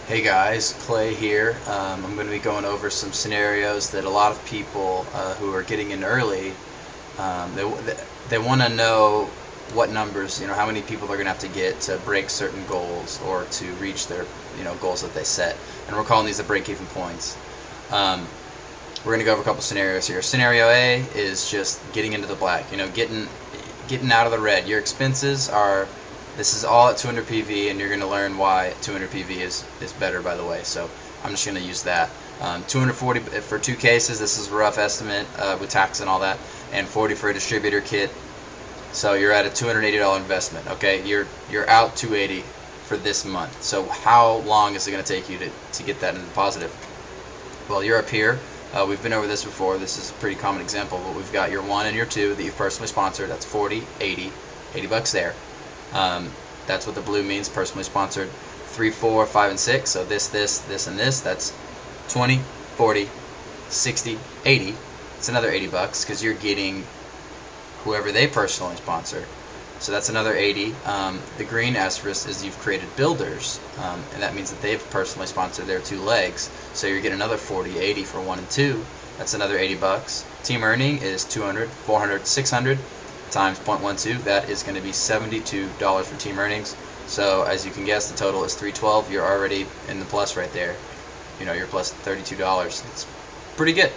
Hey guys, Clay here. I'm going to be going over some scenarios that a lot of people who are getting in early, they want to know what numbers, how many people they're going to have to get to break certain goals or to reach their, goals that they set. And we're calling these the break-even points. We're going to go over a couple scenarios here. Scenario A is just getting into the black, getting out of the red. Your expenses are, this is all at 200 PV, and you're going to learn why 200 PV is better, by the way. So I'm just going to use that. 240 for two cases. This is a rough estimate with tax and all that, and 40 for a distributor kit. So you're at a $280 investment. Okay, you're out 280 for this month. So how long is it going to take you to get that into the positive? Well, you're up here. We've been over this before. This is a pretty common example, but we've got your 1 and your 2 that you've personally sponsored. That's 40, 80 bucks there. That's what the blue means, personally sponsored. 3, 4, 5, and 6. So this, and this. That's 20, 40, 60, 80. It's another 80 bucks because you're getting whoever they personally sponsor. So that's another 80. The green asterisk is you've created builders, and that means that they've personally sponsored their 2 legs. So you're getting another 40, 80 for 1 and 2. That's another 80 bucks. Team earning is 200, 400, 600 times 0.12. That is going to be $72 for team earnings. So as you can guess, the total is 312. You're already in the plus right there. You're plus $32. It's pretty good.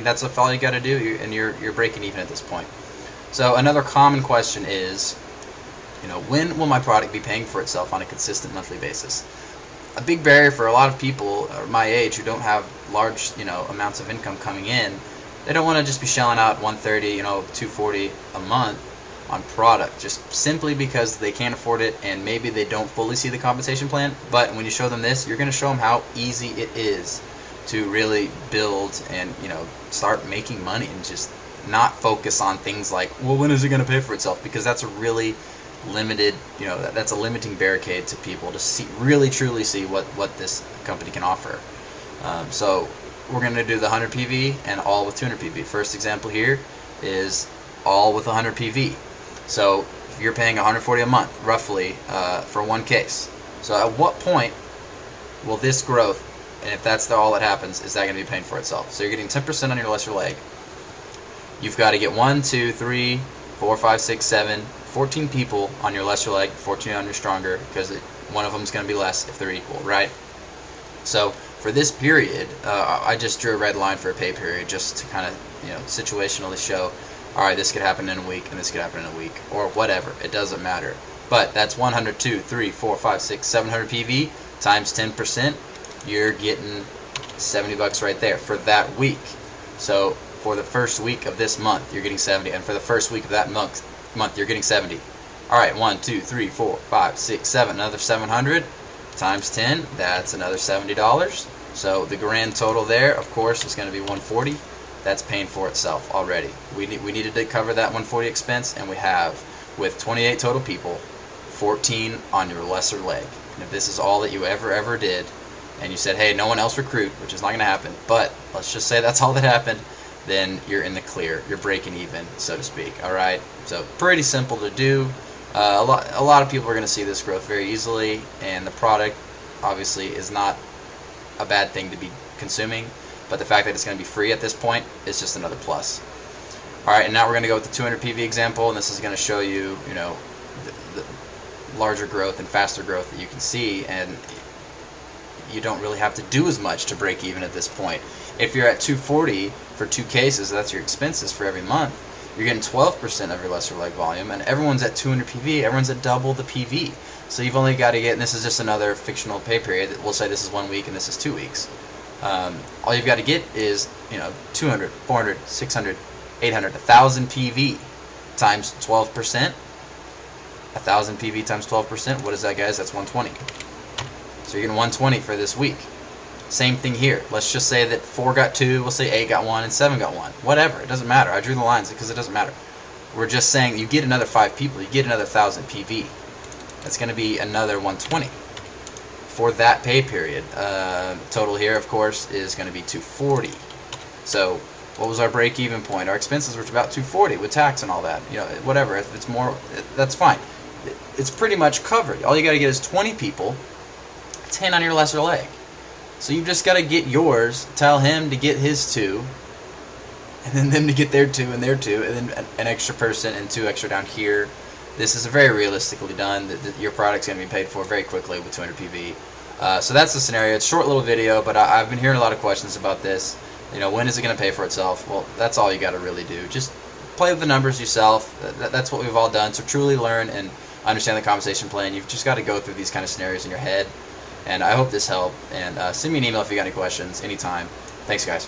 That's all you got to do, and you're breaking even at this point. So another common question is, when will my product be paying for itself on a consistent monthly basis? A big barrier for a lot of people my age who don't have large, amounts of income coming in. They don't want to just be shelling out $130, $240 a month on product, just simply because they can't afford it and maybe they don't fully see the compensation plan. But when you show them this, you're going to show them how easy it is to really build and start making money and just not focus on things like, well, when is it going to pay for itself? Because that's a really limited, that's a limiting barricade to people to really truly see what this company can offer. So we're going to do the 100 PV and all with 200 PV. First example here is all with 100 PV. So if you're paying 140 a month, roughly, for one case. So at what point will this growth, and if that's all that happens, is that going to be paying for itself? So you're getting 10% on your lesser leg. You've got to get 1, 2, 3, 4, 5, 6, 7, 14 people on your lesser leg, 14 on your stronger, because one of them is going to be less if they're equal, right? So for this period, I just drew a red line for a pay period just to kind of, situationally show, all right, this could happen in a week and this could happen in a week, or whatever. It doesn't matter. But that's 102, 3, 4, 5, 6, 700 PV times 10%. You're getting 70 bucks right there for that week. So for the first week of this month, you're getting 70, and for the first week of that month you're getting 70. All right, 1, 2, 3, 4, 5, 6, 7, another 700 times 10. That's another $70. So the grand total there, of course, is going to be 140. That's paying for itself already. We needed to cover that 140 expense, and we have, with 28 total people, 14 on your lesser leg. And if this is all that you ever did, and you said, hey, no one else recruit, which is not going to happen, but let's just say that's all that happened, then you're in the clear. You're breaking even, so to speak. All right. So pretty simple to do. A lot of people are going to see this growth very easily, and the product obviously is not a bad thing to be consuming, but the fact that it's going to be free at this point is just another plus. All right, and now we're going to go with the 200 PV example, and this is going to show you, the larger growth and faster growth that you can see, and you don't really have to do as much to break even at this point. If you're at 240 for 2 cases, that's your expenses for every month, you're getting 12% of your lesser leg volume, and everyone's at 200 PV, everyone's at double the PV. So you've only got to get, and this is just another fictional pay period, we'll say this is 1 week and this is 2 weeks. All you've got to get is, 200, 400, 600, 800, 1,000 PV times 12%. 1,000 PV times 12%, what is that, guys? That's 120. So you're getting 120 for this week. Same thing here. Let's just say that 4 got 2, we'll say 8 got 1, and 7 got 1. Whatever, it doesn't matter. I drew the lines because it doesn't matter. We're just saying you get another 5 people, you get another 1,000 PV. That's going to be another 120 for that pay period. Total here, of course, is going to be 240. So what was our break-even point? Our expenses were about 240 with tax and all that. Whatever. If it's more, that's fine. It's pretty much covered. All you got to get is 20 people 10 on your lesser leg. So you've just got to get yours, tell him to get his 2, and then them to get their 2 and their 2, and then an extra person and 2 extra down here. This is very realistically done. Your product's going to be paid for very quickly with 200 PV. So that's the scenario. It's a short little video, but I've been hearing a lot of questions about this. You know, when is it going to pay for itself? Well, that's all you got to really do. Just play with the numbers yourself. That's what we've all done. So truly learn and understand the compensation plan. You've just got to go through these kind of scenarios in your head. And I hope this helped. And send me an email if you got any questions anytime. Thanks, guys.